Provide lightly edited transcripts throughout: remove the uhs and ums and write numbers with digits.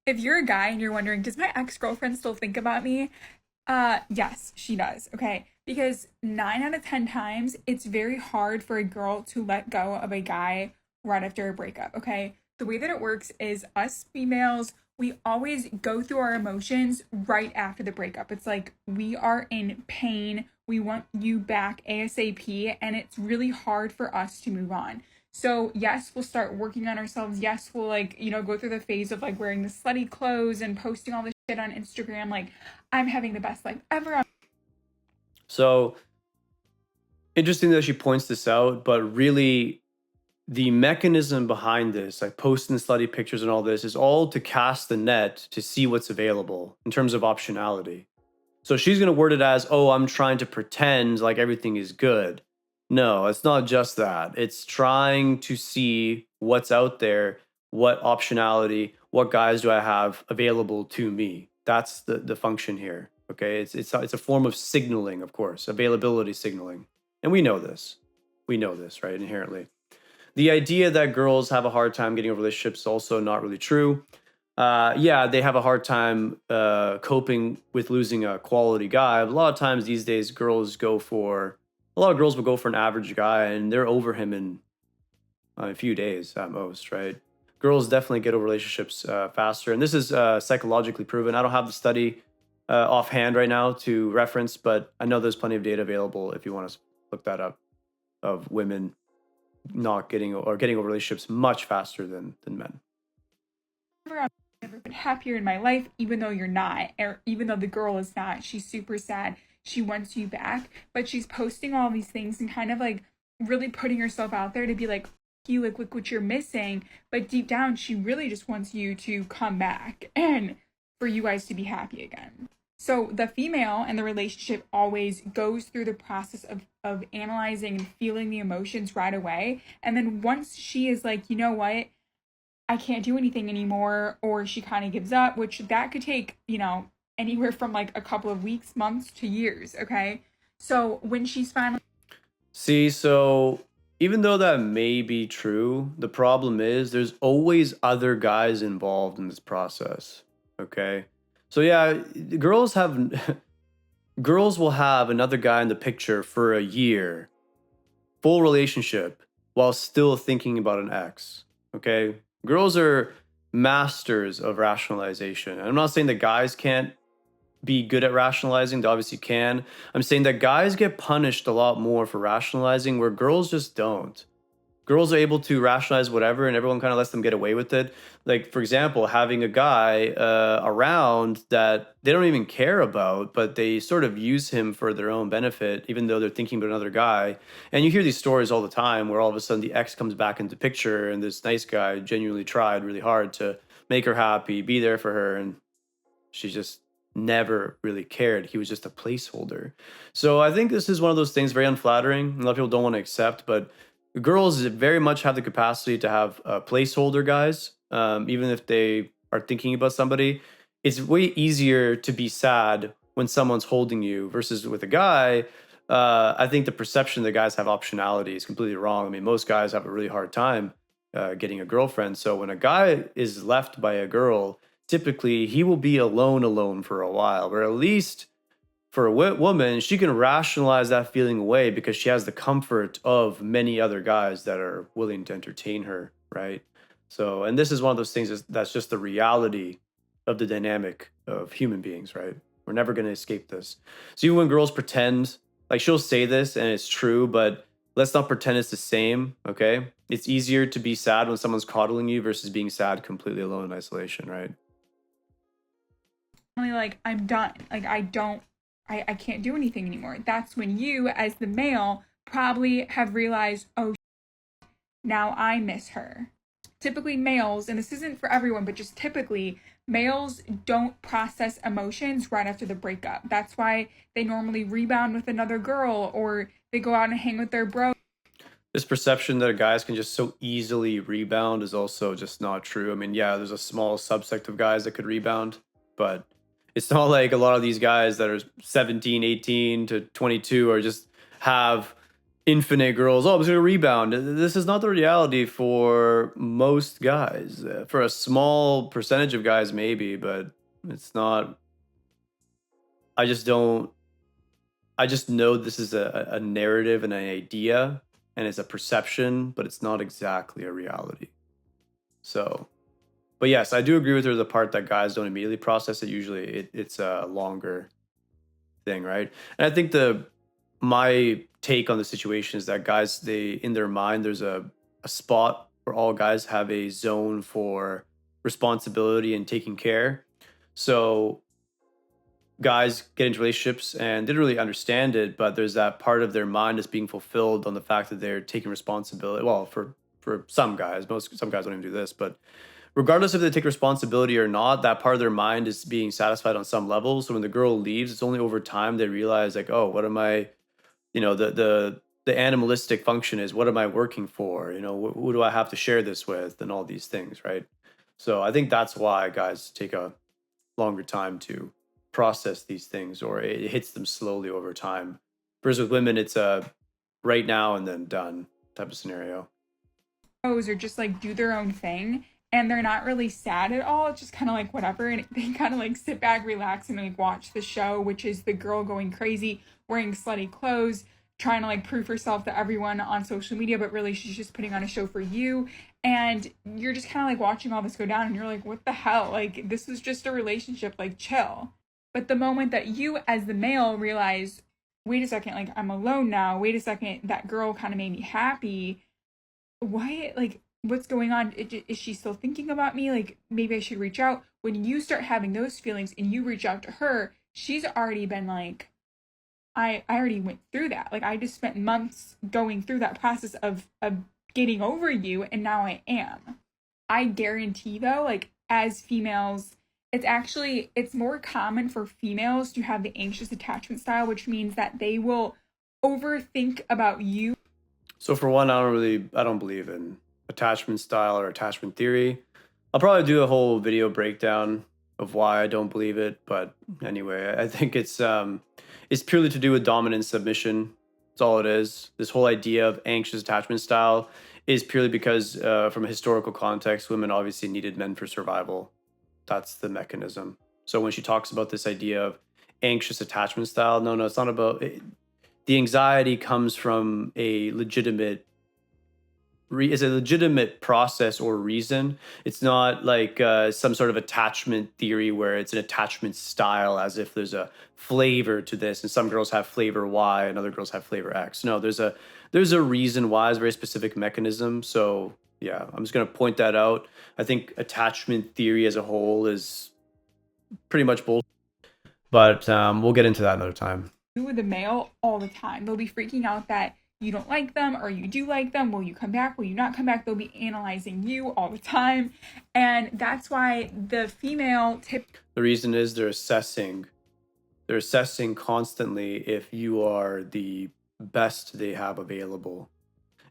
If you're a guy and you're wondering, does my ex-girlfriend still think about me? Yes, she does. Okay. Because 9 out of 10 times, it's very hard for a girl to let go of a guy right after a breakup. Okay. The way that it works is us females, we always go through our emotions right after the breakup. It's like we are in pain. We want you back ASAP, and it's really hard for us to move on. So, yes, we'll start working on ourselves. Yes, we'll go through the phase of like wearing the slutty clothes and posting all this shit on Instagram. Like, I'm having the best life ever. So interesting that she points this out, but really the mechanism behind this, like posting slutty pictures and all this, is all to cast the net to see what's available in terms of optionality. So she's going to word it as, oh, I'm trying to pretend like everything is good. No, it's not just that. It's trying to see what's out there, what optionality, what guys do I have available to me. That's the function here. Okay, it's a form of signaling, of course, availability signaling, and we know this. We know this, right? Inherently, the idea that girls have a hard time getting over relationships is also not really true. Yeah, they have a hard time coping with losing a quality guy. A lot of times these days, a lot of girls will go for an average guy and they're over him in a few days at most, right? Girls definitely get over relationships faster. And this is psychologically proven. I don't have the study offhand right now to reference, but I know there's plenty of data available if you want to look that up of women not getting or getting over relationships much faster than men. I've never been happier in my life, even though you're not, or even though the girl is not. She's super sad. She wants you back, but she's posting all these things and kind of like really putting herself out there to be like, you like, look what you're missing. But deep down, she really just wants you to come back and for you guys to be happy again. So the female and the relationship always goes through the process of analyzing and feeling the emotions right away. And then once she is like, you know what, I can't do anything anymore, or she kind of gives up, which that could take, anywhere from like a couple of weeks, months to years, okay? So when she's finally See, so even though that may be true, the problem is there's always other guys involved in this process. Okay. So yeah, girls have girls will have another guy in the picture for a year, full relationship, while still thinking about an ex. Okay. Girls are masters of rationalization. I'm not saying that guys can't be good at rationalizing. They obviously can. I'm saying that guys get punished a lot more for rationalizing where girls just don't. Girls are able to rationalize whatever and everyone kind of lets them get away with it. Like, for example, having a guy around that they don't even care about, but they sort of use him for their own benefit, even though they're thinking about another guy. And you hear these stories all the time where all of a sudden the ex comes back into picture and this nice guy genuinely tried really hard to make her happy, be there for her. And she just never really cared. He was just a placeholder. So I think this is one of those things very unflattering. A lot of people don't want to accept, but girls very much have the capacity to have placeholder guys, even if they are thinking about somebody. It's way easier to be sad when someone's holding you versus with a guy. I think the perception that guys have optionality is completely wrong. I mean, most guys have a really hard time getting a girlfriend. So when a guy is left by a girl, typically he will be alone for a while, or at least for a woman, she can rationalize that feeling away because she has the comfort of many other guys that are willing to entertain her, right? So, and this is one of those things that's just the reality of the dynamic of human beings, right? We're never going to escape this. So even when girls pretend, like she'll say this and it's true, but let's not pretend it's the same, okay? It's easier to be sad when someone's coddling you versus being sad completely alone in isolation, right? like, I'm done. Like, I can't do anything anymore. That's when you, as the male, probably have realized, oh, now I miss her. Typically, males, and this isn't for everyone, but just typically, males don't process emotions right after the breakup. That's why they normally rebound with another girl or they go out and hang with their bro. This perception that guys can just so easily rebound is also just not true. I mean, yeah, there's a small subsect of guys that could rebound, but it's not like a lot of these guys that are 17, 18 to 22 are just have infinite girls. Oh, I'm just gonna rebound. This is not the reality for most guys. For a small percentage of guys, maybe, but it's not. I just don't. I just know this is a narrative and an idea, and it's a perception, but it's not exactly a reality. So, but yes, I do agree with her the part that guys don't immediately process it. Usually, it's a longer thing, right? And I think the my take on the situation is that guys, they in their mind, there's a spot where all guys have a zone for responsibility and taking care. So guys get into relationships and didn't really understand it, but there's that part of their mind that's being fulfilled on the fact that they're taking responsibility. Well, for some guys, some guys don't even do this, but regardless if they take responsibility or not, that part of their mind is being satisfied on some level. So when the girl leaves, it's only over time they realize like, oh, what am I? The animalistic function is what am I working for? Who do I have to share this with, and all these things, right? So I think that's why guys take a longer time to process these things, or it hits them slowly over time. Whereas with women, it's a right now and then done type of scenario. Or just like do their own thing, and they're not really sad at all. It's just kind of like whatever, and they kind of like sit back, relax, and like watch the show, which is the girl going crazy, wearing slutty clothes, trying to like prove herself to everyone on social media, but really she's just putting on a show for you. And you're just kind of like watching all this go down, and you're like, what the hell? Like, this was just a relationship, like, chill. But the moment that you, as the male, realize, wait a second, like, I'm alone now, wait a second, that girl kind of made me happy, why, like, what's going on? Is she still thinking about me? Like, maybe I should reach out. When you start having those feelings and you reach out to her, she's already been like, I already went through that. Like, I just spent months going through that process of getting over you, and now I am. I guarantee though, like, as females, it's more common for females to have the anxious attachment style, which means that they will overthink about you. So for one, I don't believe in attachment style or attachment theory. I'll probably do a whole video breakdown of why I don't believe it, but anyway, I think it's purely to do with dominant submission. That's all it is. This whole idea of anxious attachment style is purely because from a historical context, women obviously needed men for survival. That's the mechanism. So when she talks about this idea of anxious attachment style, no, it's not about it. The anxiety comes from a legitimate is a legitimate process or reason. It's not like some sort of attachment theory where it's an attachment style, as if there's a flavor to this, and some girls have flavor Y and other girls have flavor X. No, there's a reason why. It's a very specific mechanism. So yeah, I'm just gonna point that out. I think attachment theory as a whole is pretty much bull, but we'll get into that another time. The male all the time. They'll be freaking out that you don't like them or you do like them. Will you come back? Will you not come back? They'll be analyzing you all the time. And that's why the female tip. The reason is they're assessing constantly if you are the best they have available.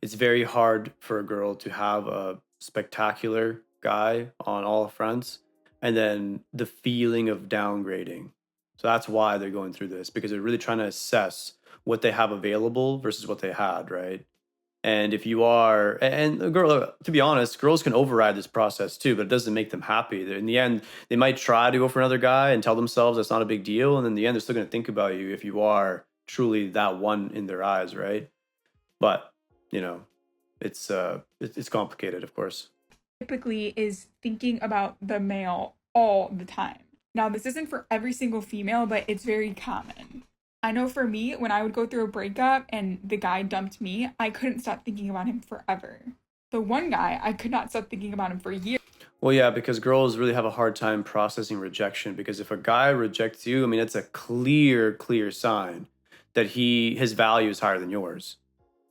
It's very hard for a girl to have a spectacular guy on all fronts and then the feeling of downgrading. So that's why they're going through this, because they're really trying to assess what they have available versus what they had, right? And if you are, and a girl, to be honest, girls can override this process too, but it doesn't make them happy. In the end, they might try to go for another guy and tell themselves that's not a big deal. And in the end, they're still going to think about you if you are truly that one in their eyes, right? But, you know, it's complicated, of course. Typically is thinking about the male all the time. Now, this isn't for every single female, but it's very common. I know for me, when I would go through a breakup and the guy dumped me, I couldn't stop thinking about him forever. The one guy, I could not stop thinking about him for years. Well, yeah, because girls really have a hard time processing rejection. Because if a guy rejects you, I mean, it's a clear sign that his value is higher than yours.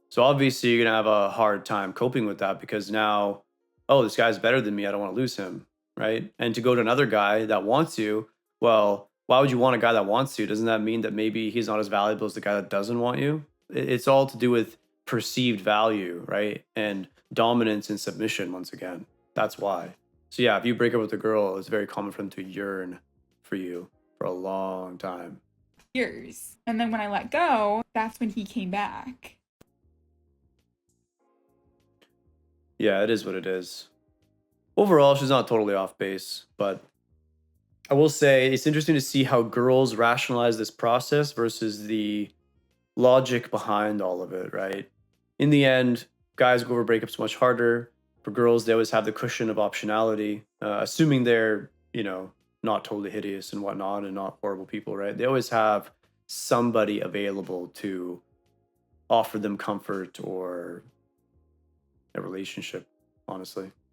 So obviously, you're gonna have a hard time coping with that because now, oh, this guy's better than me. I don't want to lose him, right? And to go to another guy that wants you, well, why would you want a guy that wants you? Doesn't that mean that maybe he's not as valuable as the guy that doesn't want you? It's all to do with perceived value, right? And dominance and submission, once again. That's why. So yeah, if you break up with a girl, it's very common for them to yearn for you for a long time. Years. And then when I let go, that's when he came back. Yeah, it is what it is. Overall, she's not totally off base, but I will say it's interesting to see how girls rationalize this process versus the logic behind all of it, right? In the end, guys go over breakups much harder. For girls, they always have the cushion of optionality, assuming they're, not totally hideous and whatnot and not horrible people, right? They always have somebody available to offer them comfort or a relationship, honestly.